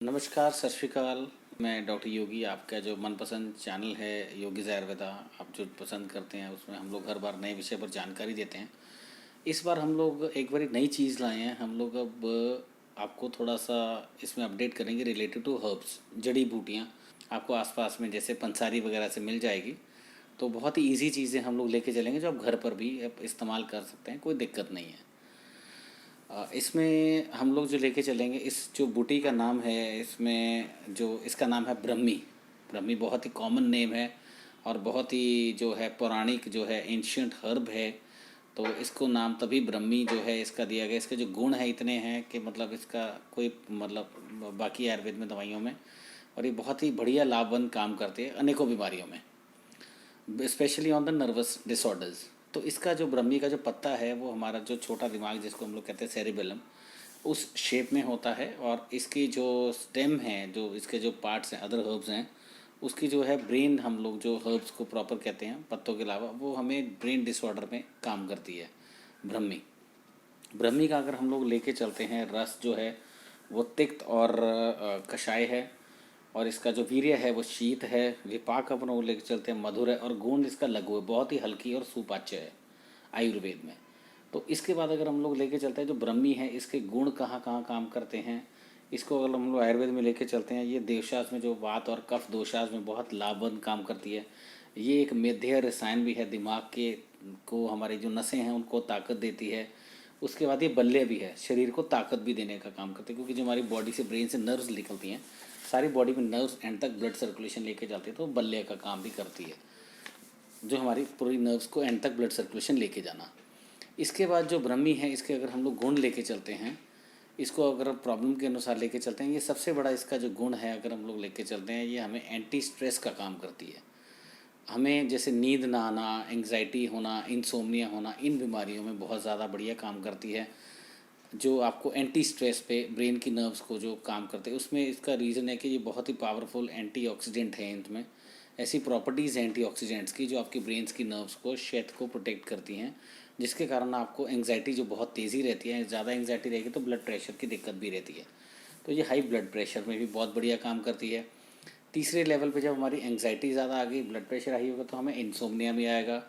नमस्कार, सत श्री अकाल। मैं डॉक्टर योगी, आपका जो मनपसंद चैनल है योगीज़ आयुर्वेदा, आप जो पसंद करते हैं उसमें हम लोग हर बार नए विषय पर जानकारी देते हैं। इस बार हम लोग एक बारी नई चीज़ लाए हैं। हम लोग अब आपको थोड़ा सा इसमें अपडेट करेंगे रिलेटेड टू हर्ब्स, जड़ी बूटियाँ। आपको आसपास में जैसे पंसारी वगैरह से मिल जाएगी, तो बहुत ही ईजी चीज़ें हम लोग लेके चलेंगे जो आप घर पर भी आप इस्तेमाल कर सकते हैं, कोई दिक्कत नहीं है। इसमें हम लोग जो लेके चलेंगे, इस जो बूटी का नाम है, इसमें जो इसका नाम है ब्रह्मी। ब्रह्मी बहुत ही कॉमन नेम है और बहुत ही जो है पौराणिक जो है एंशियंट हर्ब है। तो इसको नाम तभी ब्रह्मी जो है इसका दिया गया। इसके जो गुण है इतने हैं कि मतलब इसका कोई मतलब बाकी आयुर्वेद में दवाइयों में, और ये बहुत ही बढ़िया लाभवंत काम करते हैं अनेकों बीमारियों में, specially on the nervous disorders. तो इसका जो ब्रह्मी का जो पत्ता है वो हमारा जो छोटा दिमाग जिसको हम लोग कहते हैं सेरिबेलम, उस शेप में होता है। और इसकी जो स्टेम है, जो इसके जो पार्ट्स हैं, अदर हर्ब्स हैं, उसकी जो है ब्रेन, हम लोग जो हर्ब्स को प्रॉपर कहते हैं पत्तों के अलावा, वो हमें ब्रेन डिसऑर्डर में काम करती है ब्रह्मी। ब्रह्मी का अगर हम लोग लेके चलते हैं, रस जो है वो तिक्त और कषाय है। और इसका जो वीर्य है वो शीत है। विपाक अपन वो लेके चलते हैं मधुर है। और गूंद इसका लघु है, बहुत ही हल्की और सुपाच्य है आयुर्वेद में। तो इसके बाद अगर हम लोग लेके चलते हैं जो ब्रह्मी है, इसके गुण कहाँ कहाँ काम करते हैं, इसको अगर हम लोग आयुर्वेद में लेके चलते हैं, ये देवशास में जो वात और कफ दोषास में बहुत लाभवंत काम करती है। ये एक मेध्य रसायन भी है, दिमाग के को, हमारी जो नसें हैं उनको ताकत देती है। उसके बाद ये बल्य भी है, शरीर को ताकत भी देने का काम करती है, क्योंकि जो हमारी बॉडी से, ब्रेन से नर्व्स निकलती हैं, सारी बॉडी में नर्व्स एंड तक ब्लड सर्कुलेशन लेके जाती है, तो बल्य का काम भी करती है, जो हमारी पूरी नर्व्स को एंड तक ब्लड सर्कुलेशन लेके जाना। इसके बाद जो ब्रह्मी है, इसके अगर हम लोग गुण लेके चलते हैं, इसको अगर प्रॉब्लम के अनुसार लेके चलते हैं, ये सबसे बड़ा इसका जो गुण है अगर हम लोग लेके चलते हैं, ये हमें एंटी स्ट्रेस का काम करती है। हमें जैसे नींद ना आना, एंग्जाइटी होना, इंसोम्निया होना, इन बीमारियों में बहुत ज़्यादा बढ़िया काम करती है। जो आपको एंटी स्ट्रेस पे ब्रेन की नर्व्स को जो काम करते हैं, उसमें इसका रीज़न है कि ये बहुत ही पावरफुल एंटीऑक्सीडेंट है। इनमें ऐसी प्रॉपर्टीज़ हैं एंटीऑक्सीडेंट्स की जो आपकी ब्रेन्स की नर्व्स को, शेथ को प्रोटेक्ट करती हैं, जिसके कारण आपको एंग्जाइटी जो बहुत तेज़ी रहती है, ज़्यादा एंग्जाइटी रहेगी तो ब्लड प्रेशर की दिक्कत भी रहती है। तो ये हाई ब्लड प्रेशर में भी बहुत बढ़िया काम करती है। तीसरे लेवल पे जब हमारी एंग्जाइटी ज़्यादा आ गई, ब्लड प्रेशर हाई होगा, तो हमें इंसोम्निया भी आएगा।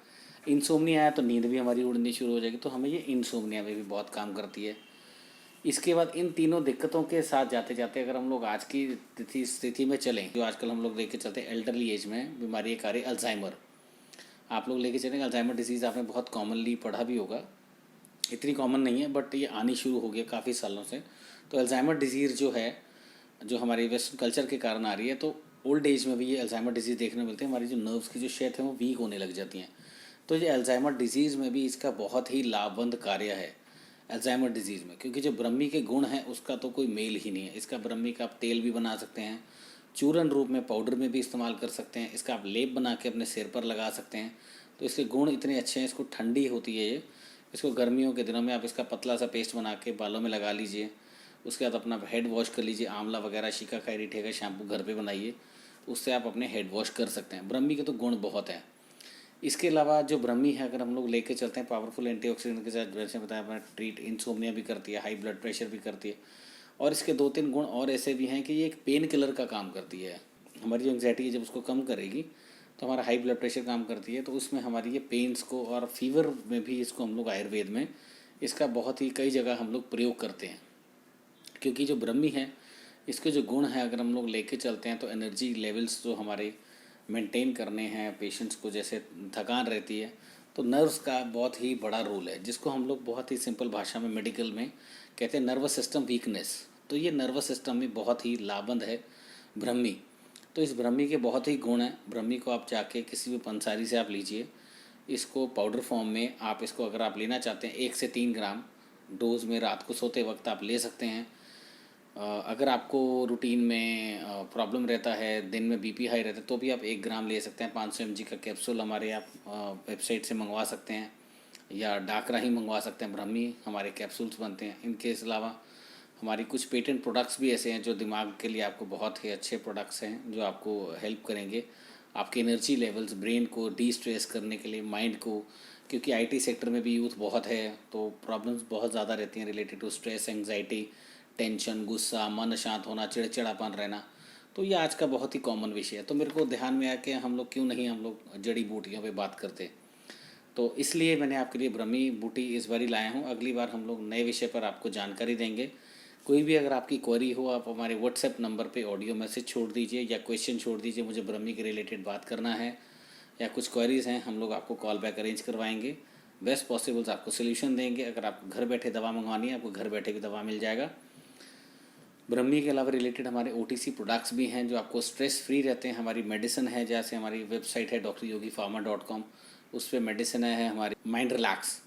इंसोम्निया आया तो नींद भी हमारी उड़नी शुरू हो जाएगी, तो हमें ये इंसोम्निया में भी बहुत काम करती है। इसके बाद इन तीनों दिक्कतों के साथ जाते जाते अगर हम लोग आज की स्थिति में चलें, जो आजकल हम लोग लेके चलते हैं एल्डरली एज में बीमारी एक आ रही है अल्जाइमर। आप लोग लेके चलेंगे अल्जाइमर डिजीज़, आपने बहुत कॉमनली पढ़ा भी होगा। इतनी कॉमन नहीं है बट ये आनी शुरू हो गया काफ़ी सालों से। तो अल्जाइमर डिजीज़ जो है, जो हमारी वेस्टर्न कल्चर के कारण आ रही है, तो ओल्ड एज में भी ये अल्जाइमर डिजीज़ देखने मिलते हैं। हमारी जो नर्व्स की जो शेथ है वो वीक होने लग जाती हैं। तो ये अल्जाइमर डिजीज़ में भी इसका बहुत ही लाभवंत कार्य है अल्जाइमर डिजीज़ में, क्योंकि जो ब्रह्मी के गुण हैं उसका तो कोई मेल ही नहीं है। इसका ब्रह्मी का आप तेल भी बना सकते हैं, चूरन रूप में पाउडर में भी इस्तेमाल कर सकते हैं, इसका आप लेप बना के अपने सिर पर लगा सकते हैं। तो इसके गुण इतने अच्छे हैं। इसको ठंडी होती है ये, इसको गर्मियों के दिनों में आप इसका पतला सा पेस्ट बना के बालों में लगा लीजिए। उसके बाद अपना हेड वॉश कर लीजिए, आंवला वगैरह, शिकाकाई रीठे का शैम्पू घर पे बनाइए, उससे आप अपने हेड वॉश कर सकते हैं। ब्रह्मी के तो गुण बहुत हैं। इसके अलावा जो ब्रह्मी है अगर हम लोग लेके चलते हैं पावरफुल एंटीऑक्सीडेंट के साथ, जैसे बताया अपना ट्रीट इंसोम्निया भी करती है, हाई ब्लड प्रेशर भी करती है। और इसके दो तीन गुण और ऐसे भी हैं कि ये एक पेन किलर का काम करती है। हमारी जो एंग्जाइटी है जब उसको कम करेगी तो हमारा हाई ब्लड प्रेशर काम करती है। तो उसमें हमारी ये पेन्स को, और फीवर में भी इसको हम लोग आयुर्वेद में इसका बहुत ही कई जगह हम लोग प्रयोग करते हैं। क्योंकि जो ब्रह्मी है, इसके जो गुण हैं अगर हम लोग लेके चलते हैं, तो एनर्जी लेवल्स जो हमारे मेंटेन करने हैं पेशेंट्स को, जैसे थकान रहती है, तो नर्व्स का बहुत ही बड़ा रोल है, जिसको हम लोग बहुत ही सिंपल भाषा में मेडिकल में कहते हैं नर्वस सिस्टम वीकनेस। तो ये नर्वस सिस्टम में बहुत ही लाभवंत है ब्रह्मी। तो इस ब्रह्मी के बहुत ही गुण हैं। ब्रह्मी को आप जाके किसी भी पंसारी से आप लीजिए, इसको पाउडर फॉर्म में आप इसको अगर आप लेना चाहते हैं 1 से 3 ग्राम डोज में रात को सोते वक्त आप ले सकते हैं। अगर आपको रूटीन में प्रॉब्लम रहता है, दिन में बीपी हाई रहता है, तो भी आप 1 ग्राम ले सकते हैं। 500 mg का कैप्सूल हमारे आप वेबसाइट से मंगवा सकते हैं, या डाकरा ही मंगवा सकते हैं। ब्रह्मी हमारे कैप्सूल्स बनते हैं। इनके अलावा हमारी कुछ पेटेंट प्रोडक्ट्स भी ऐसे हैं जो दिमाग के लिए आपको बहुत ही अच्छे प्रोडक्ट्स हैं, जो आपको हेल्प करेंगे आपके एनर्जी लेवल्स, ब्रेन को डी स्ट्रेस करने के लिए, माइंड को। क्योंकि आईटी सेक्टर में भी यूथ बहुत है, तो प्रॉब्लम्स बहुत ज़्यादा रहती हैं related to stress, anxiety, tension, गुस्सा, मन अशांत होना, चिड़चिड़ापन रहना, तो ये आज का बहुत ही कॉमन विषय है। तो मेरे को ध्यान में आया कि हम लोग क्यों नहीं हम लोग जड़ी बूटियों पे बात करते। तो इसलिए मैंने आपके लिए ब्रह्मी बूटी इस बार ही लाया हूँ। अगली बार हम लोग नए विषय पर आपको जानकारी देंगे। कोई भी अगर आपकी क्वेरी हो, आप हमारे व्हाट्सएप नंबर पे ऑडियो मैसेज छोड़ दीजिए या क्वेश्चन छोड़ दीजिए, मुझे ब्रह्मी के रिलेटेड बात करना है या कुछ क्वेरीज़ हैं, हम लोग आपको कॉल बैक अरेंज करवाएंगे। बेस्ट पॉसिबल्स आपको सोल्यूशन देंगे। अगर आप घर बैठे दवा मंगवानी है, आपको घर बैठे भी दवा मिल जाएगा। ब्रह्मी के अलावा रिलेटेड हमारे OTC प्रोडक्ट्स भी हैं जो आपको स्ट्रेस फ्री रहते हैं। हमारी मेडिसिन है, जैसे हमारी वेबसाइट है dryogifarma.com, उस पर मेडिसिन है हमारी माइंड रिलैक्स,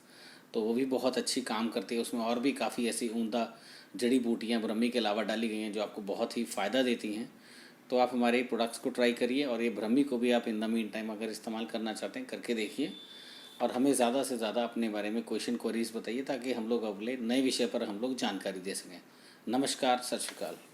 तो वो भी बहुत अच्छी काम करती है। उसमें और भी काफ़ी ऐसी उम्दा जड़ी बूटियाँ ब्रह्मी के अलावा डाली गई हैं जो आपको बहुत ही फ़ायदा देती हैं। तो आप हमारे प्रोडक्ट्स को ट्राई करिए और ये ब्रह्मी को भी आप इन द मीन टाइम अगर इस्तेमाल करना चाहते हैं करके देखिए और हमें ज़्यादा से ज़्यादा अपने बारे में क्वेश्चन क्वेरीज बताइए ताकि हम लोग अगले नए विषय पर हम लोग जानकारी दे सकें। नमस्कार, सत श्री अकाल।